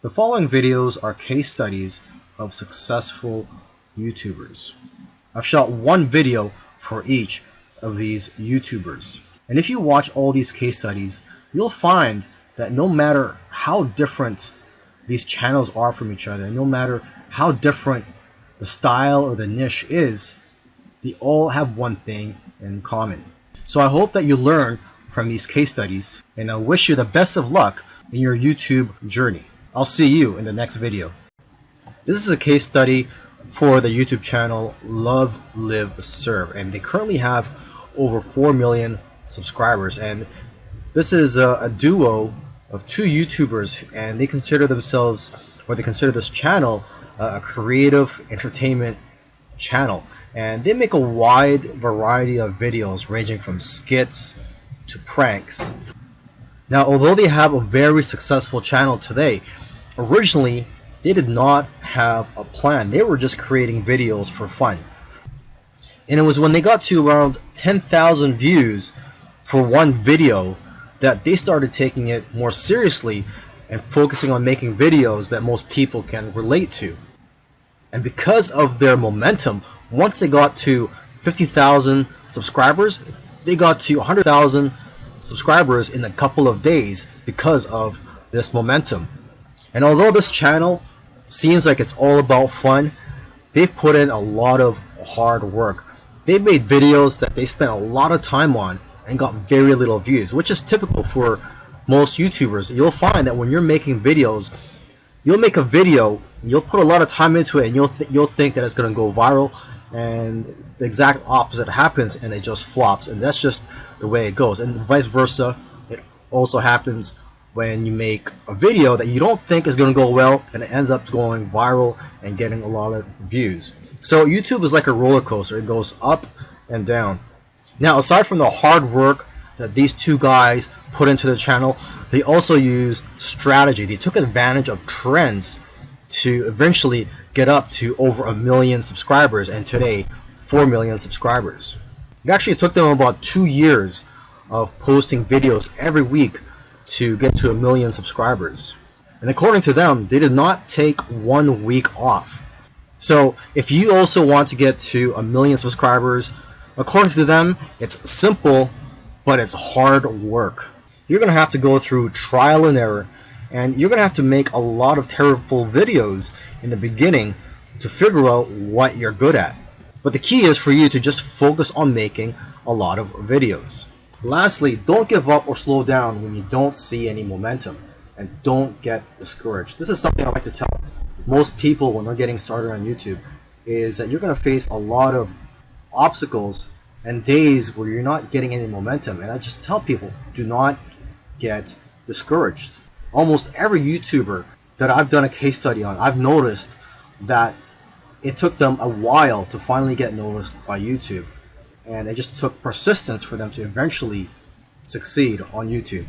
The following videos are case studies of successful YouTubers. I've shot one video for each of these YouTubers. And if you watch all these case studies, you'll find that no matter how different these channels are from each other, no matter how different the style or the niche is, they all have one thing in common. So I hope that you learn from these case studies, and I wish you the best of luck in your YouTube journey. I'll see you in the next video. This is a case study for the YouTube channel Love, Live, Serve, and they currently have over 4 million subscribers. And this is a duo of two YouTubers, and they consider themselves, or they consider this channel, a creative entertainment channel. And they make a wide variety of videos ranging from skits to pranks. Now, although they have a very successful channel today, originally they did not have a plan. They were just creating videos for fun. And it was when they got to around 10,000 views for one video that they started taking it more seriously and focusing on making videos that most people can relate to. And because of their momentum, once they got to 50,000 subscribers, they got to 100,000 subscribers in a couple of days because of this momentum. And although this channel seems like it's all about fun, they've put in a lot of hard work. They've made videos that they spent a lot of time on and got very little views, which is typical for most YouTubers. You'll find that when you're making videos, you'll make a video, you'll put a lot of time into it, and you'll think that it's going to go viral, and the exact opposite happens and it just flops. And that's just the way it goes. And vice versa, it also happens when you make a video that you don't think is going to go well and it ends up going viral and getting a lot of views. So YouTube is like a roller coaster. It goes up and down. Now, aside from the hard work that these two guys put into the channel, they also used strategy. They took advantage of trends to eventually get up to over 1 million subscribers, and today 4 million subscribers. It actually took them about 2 years of posting videos every week to get to 1 million subscribers. And according to them, they did not take 1 week off. So if you also want to get to 1 million subscribers, according to them, it's simple, but it's hard work. You're going to have to go through trial and error, and you're going to have to make a lot of terrible videos in the beginning to figure out what you're good at. But the key is for you to just focus on making a lot of videos. Lastly, don't give up or slow down when you don't see any momentum, and don't get discouraged. This is something I like to tell most people when they're getting started on YouTube, is that you're going to face a lot of obstacles and days where you're not getting any momentum. And I just tell people, do not get discouraged. Almost every YouTuber that I've done a case study on, I've noticed that it took them a while to finally get noticed by YouTube. And it just took persistence for them to eventually succeed on YouTube.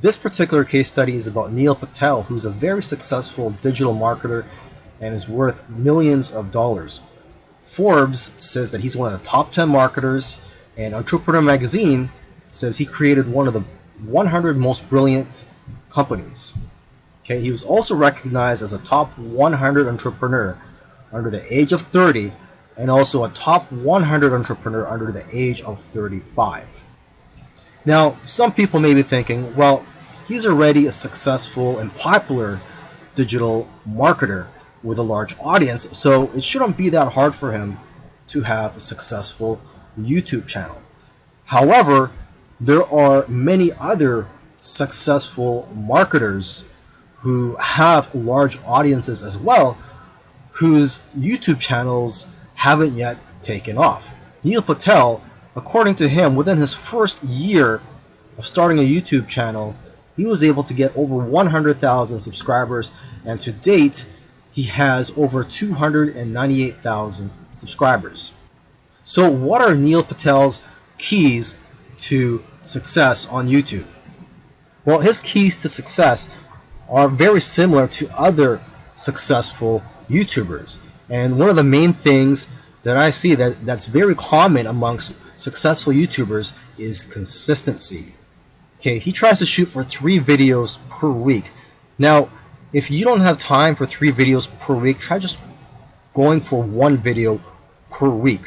This particular case study is about Neil Patel, who's a very successful digital marketer and is worth millions of dollars. Forbes says that he's one of the top 10 marketers, and Entrepreneur Magazine says he created one of the 100 most brilliant companies. Okay, he was also recognized as a top 100 entrepreneur under the age of 30, and also a top 100 entrepreneur under the age of 35. Now, some people may be thinking, well, he's already a successful and popular digital marketer with a large audience, so it shouldn't be that hard for him to have a successful YouTube channel. However, there are many other successful marketers who have large audiences as well, whose YouTube channels haven't yet taken off. Neil Patel, according to him, within his first year of starting a YouTube channel, he was able to get over 100,000 subscribers, and to date, he has over 298,000 subscribers. So what are Neil Patel's keys to success on YouTube? Well, his keys to success are very similar to other successful YouTubers. And one of the main things that I see that's very common amongst successful YouTubers is consistency. Okay, he tries to shoot for 3 videos per week. Now, If you don't have time for 3 videos per week, try just going for 1 video per week.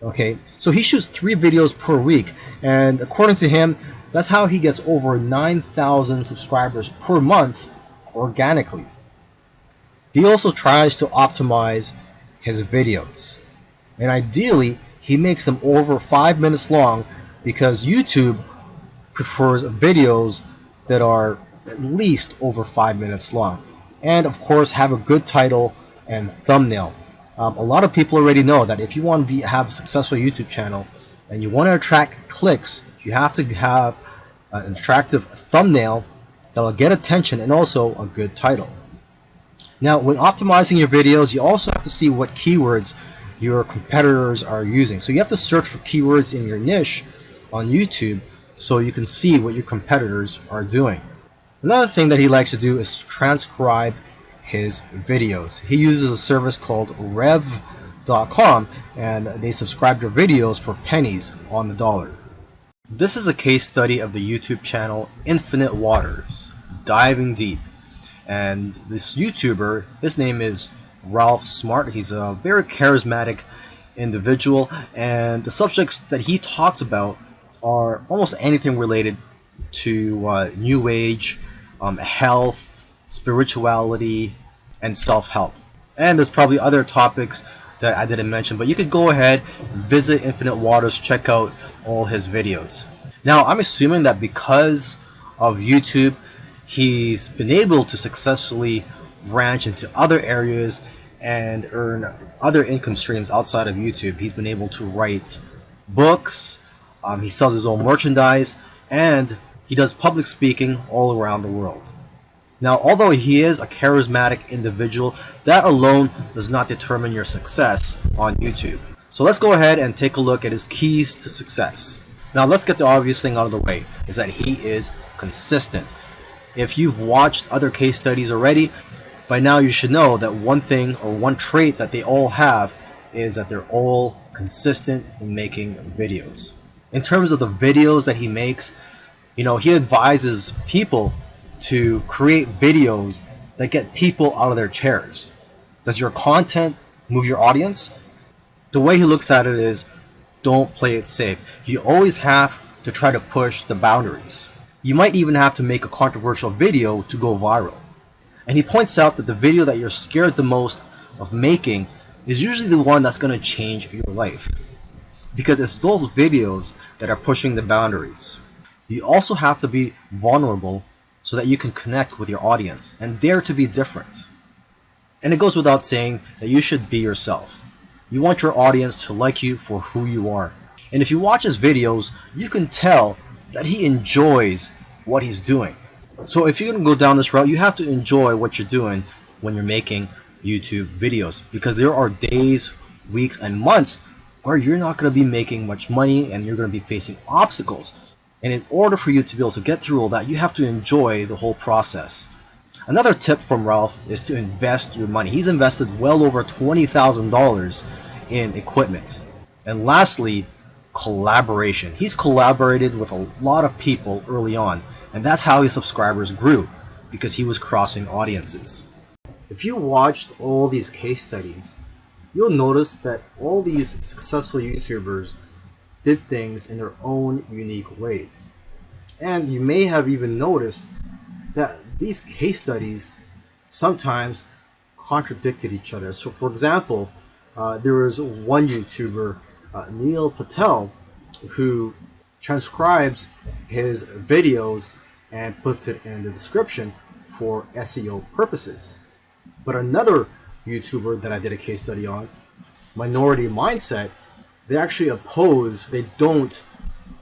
Okay, so he shoots 3 videos per week, and according to him, that's how he gets over 9,000 subscribers per month organically. He also tries to optimize his videos, and ideally he makes them over 5 minutes long, because YouTube prefers videos that are at least over 5 minutes long, and of course have a good title and thumbnail. A lot of people already know that if you want to have a successful YouTube channel and you want to attract clicks, you have to have an attractive thumbnail that will get attention, and also a good title. Now, when optimizing your videos, you also have to see what keywords your competitors are using. So you have to search for keywords in your niche on YouTube so you can see what your competitors are doing. Another thing that he likes to do is transcribe his videos. He uses a service called rev.com, and they subscribe to videos for pennies on the dollar. This is a case study of the YouTube channel Infinite Waters, Diving Deep. And this YouTuber, his name is Ralph Smart. He's a very charismatic individual, and the subjects that he talks about are almost anything related to New Age, health, spirituality, and self-help. And there's probably other topics that I didn't mention, but you could go ahead, visit Infinite Waters, check out all his videos. Now, I'm assuming that because of YouTube, he's been able to successfully branch into other areas and earn other income streams outside of YouTube. He's been able to write books, he sells his own merchandise, and he does public speaking all around the world. Now, although he is a charismatic individual, that alone does not determine your success on YouTube. So let's go ahead and take a look at his keys to success. Now, let's get the obvious thing out of the way, is that he is consistent. If you've watched other case studies already, by now you should know that one thing or one trait that they all have is that they're all consistent in making videos. In terms of the videos that he makes, he advises people to create videos that get people out of their chairs. Does your content move your audience? The way he looks at it is, don't play it safe. You always have to try to push the boundaries. You might even have to make a controversial video to go viral. And he points out that the video that you're scared the most of making is usually the one that's going to change your life, because it's those videos that are pushing the boundaries. You also have to be vulnerable so that you can connect with your audience and dare to be different. And it goes without saying that you should be yourself. You want your audience to like you for who you are. And if you watch his videos, you can tell that he enjoys what he's doing. So if you're going to go down this route, you have to enjoy what you're doing when you're making YouTube videos, because there are days, weeks, and months where you're not going to be making much money and you're going to be facing obstacles. And in order for you to be able to get through all that, you have to enjoy the whole process. Another tip from Ralph is to invest your money. He's invested well over $20,000 in equipment. And lastly, collaboration. He's collaborated with a lot of people early on, and that's how his subscribers grew, because he was crossing audiences. If you watched all these case studies, you'll notice that all these successful YouTubers did things in their own unique ways. And you may have even noticed that these case studies sometimes contradicted each other. So for example, there was one YouTuber, Neil Patel, who transcribes his videos and puts it in the description for SEO purposes. But another YouTuber that I did a case study on, Minority Mindset, they don't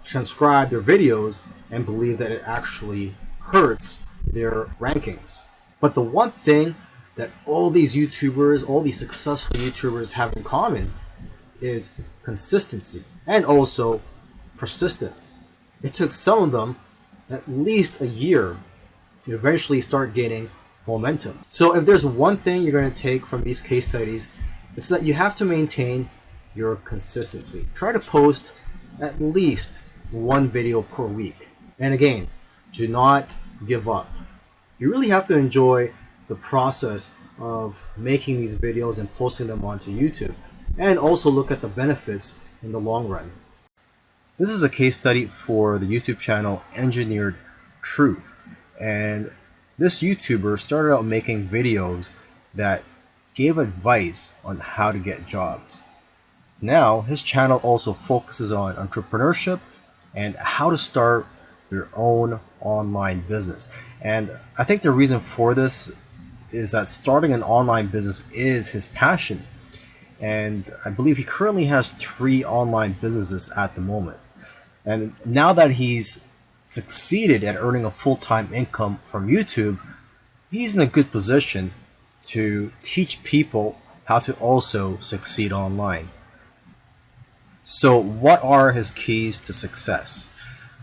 transcribe their videos and believe that it actually hurts their rankings. But the one thing that all these YouTubers, all these successful YouTubers have in common is consistency and also persistence. It took some of them at least a year to eventually start gaining momentum. So if there's one thing you're going to take from these case studies, it's that you have to maintain your consistency. Try to post at least one video per week. And again, do not give up. You really have to enjoy the process of making these videos and posting them onto YouTube, and also look at the benefits in the long run. This is a case study for the YouTube channel Engineered Truth, and this YouTuber started out making videos that gave advice on how to get jobs. Now his channel also focuses on entrepreneurship and how to start your own online business. And I think the reason for this is that starting an online business is his passion. And I believe he currently has 3 online businesses at the moment. And now that he's succeeded at earning a full-time income from YouTube, he's in a good position to teach people how to also succeed online. So what are his keys to success?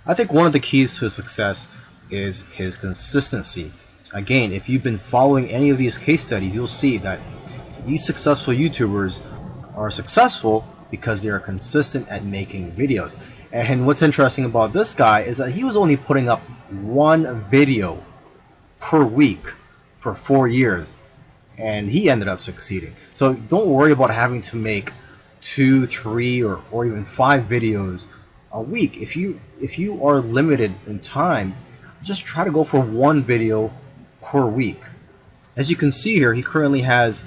I think one of the keys to success is his consistency. Again, if you've been following any of these case studies, you'll see that these successful YouTubers are successful because they are consistent at making videos. And what's interesting about this guy is that he was only putting up 1 video per week for 4 years, and he ended up succeeding. So don't worry about having to make 2, 3, or even 5 videos a week. If you are limited in time, just try to go for 1 video per week. As you can see here, he currently has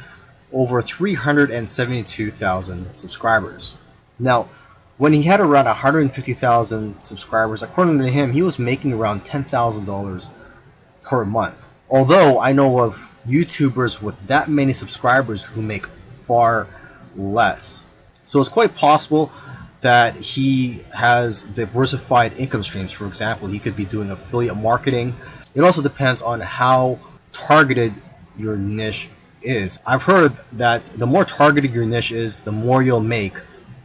over 372,000 subscribers. Now, when he had around 150,000 subscribers, according to him, he was making around $10,000 per month. Although I know of YouTubers with that many subscribers who make far less. So it's quite possible that he has diversified income streams. For example, he could be doing affiliate marketing. It also depends on how targeted your niche is. I've heard that the more targeted your niche is, the more you'll make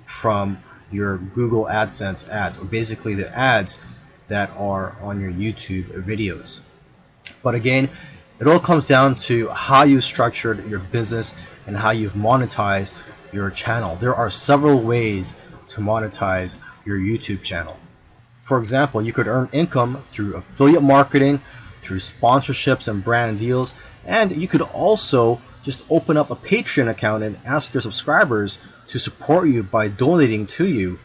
from your Google AdSense ads, or basically the ads that are on your YouTube videos. But again, it all comes down to how you structured your business and how you've monetized your channel. There are several ways to monetize your YouTube channel. For example, you could earn income through affiliate marketing, through sponsorships and brand deals, and you could also just open up a Patreon account and ask your subscribers to support you by donating to you,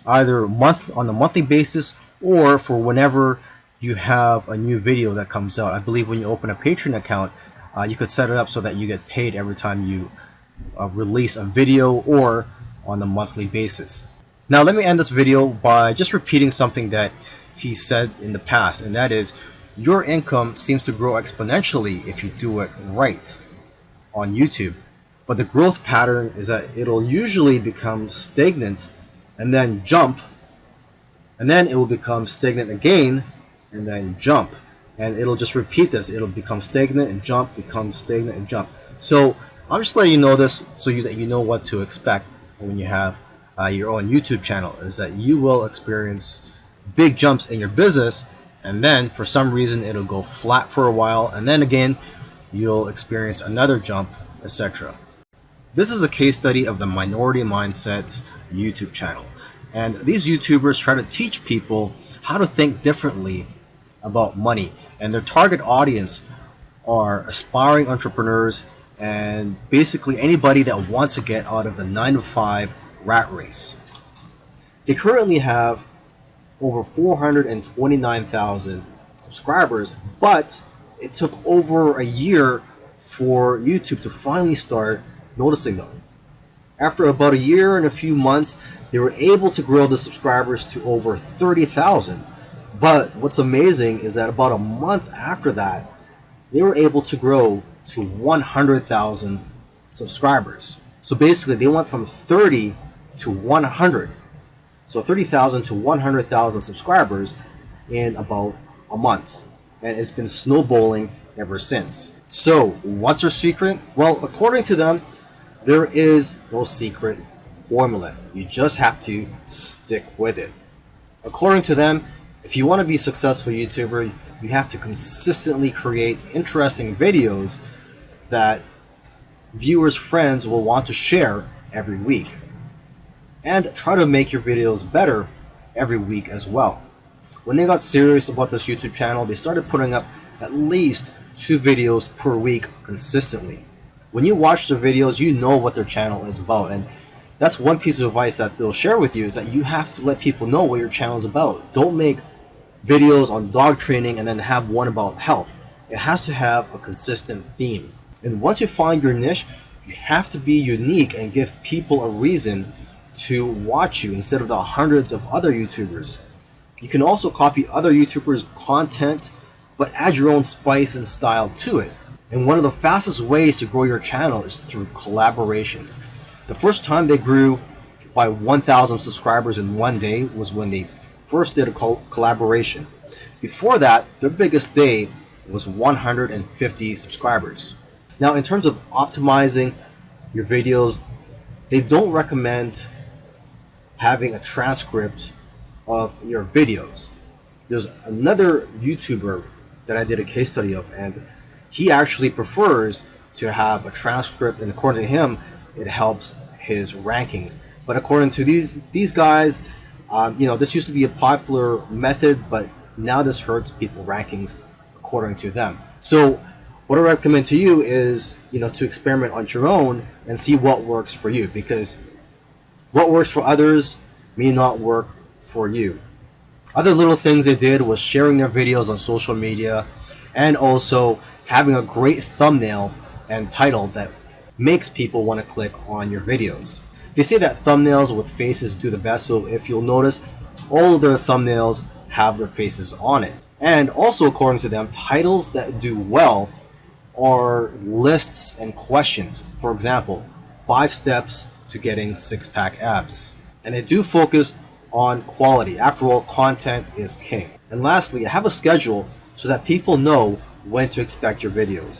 either on a monthly basis or for whenever you have a new video that comes out. I believe when you open a Patreon account, you could set it up so that you get paid every time you release a video, or on a monthly basis. Now let me end this video by just repeating something that he said in the past, and that is, your income seems to grow exponentially if you do it right on YouTube. But the growth pattern is that it'll usually become stagnant and then jump, and then it will become stagnant again and then jump. And it'll just repeat this. It'll become stagnant and jump, become stagnant and jump. So I'm just letting you know this so that you know what to expect when you have your own YouTube channel, is that you will experience big jumps in your business, and then for some reason it'll go flat for a while, and then again you'll experience another jump, etc. This is a case study of the Minority Mindset YouTube channel, and these YouTubers try to teach people how to think differently about money, and their target audience are aspiring entrepreneurs and basically anybody that wants to get out of the 9-to-5 rat race. They currently have over 429,000 subscribers, but it took over a year for YouTube to finally start noticing them. After about a year and a few months, they were able to grow the subscribers to over 30,000. But what's amazing is that about a month after that, they were able to grow to 100,000 subscribers. So basically they went from 30 to 100. So 30,000 to 100,000 subscribers in about a month. And it's been snowballing ever since. So what's their secret? Well, according to them, there is no secret formula. You just have to stick with it. According to them, if you want to be a successful YouTuber, you have to consistently create interesting videos that viewers' friends will want to share every week. And try to make your videos better every week as well. When they got serious about this YouTube channel, they started putting up at least 2 videos per week consistently. When you watch their videos, you know what their channel is about, and that's one piece of advice that they'll share with you, is that you have to let people know what your channel is about. Don't make videos on dog training and then have one about health. It has to have a consistent theme. And once you find your niche, you have to be unique and give people a reason to watch you instead of the hundreds of other YouTubers. You can also copy other YouTubers' content, but add your own spice and style to it. And one of the fastest ways to grow your channel is through collaborations. The first time they grew by 1,000 subscribers in one day was when they first did a collaboration. Before that, their biggest day was 150 subscribers. Now, in terms of optimizing your videos, they don't recommend having a transcript of your videos. There's another YouTuber that I did a case study of, and he actually prefers to have a transcript, and according to him, it helps his rankings. But according to these guys, this used to be a popular method, but now this hurts people rankings according to them. So what I recommend to you is, to experiment on your own and see what works for you, because what works for others may not work for you. Other little things they did was sharing their videos on social media, and also having a great thumbnail and title that makes people want to click on your videos. They say that thumbnails with faces do the best, so if you'll notice, all of their thumbnails have their faces on it. And also, according to them, titles that do well are lists and questions. For example, 5 steps to getting 6-pack abs. And they do focus on quality. After all, content is king. And lastly, have a schedule so that people know when to expect your videos.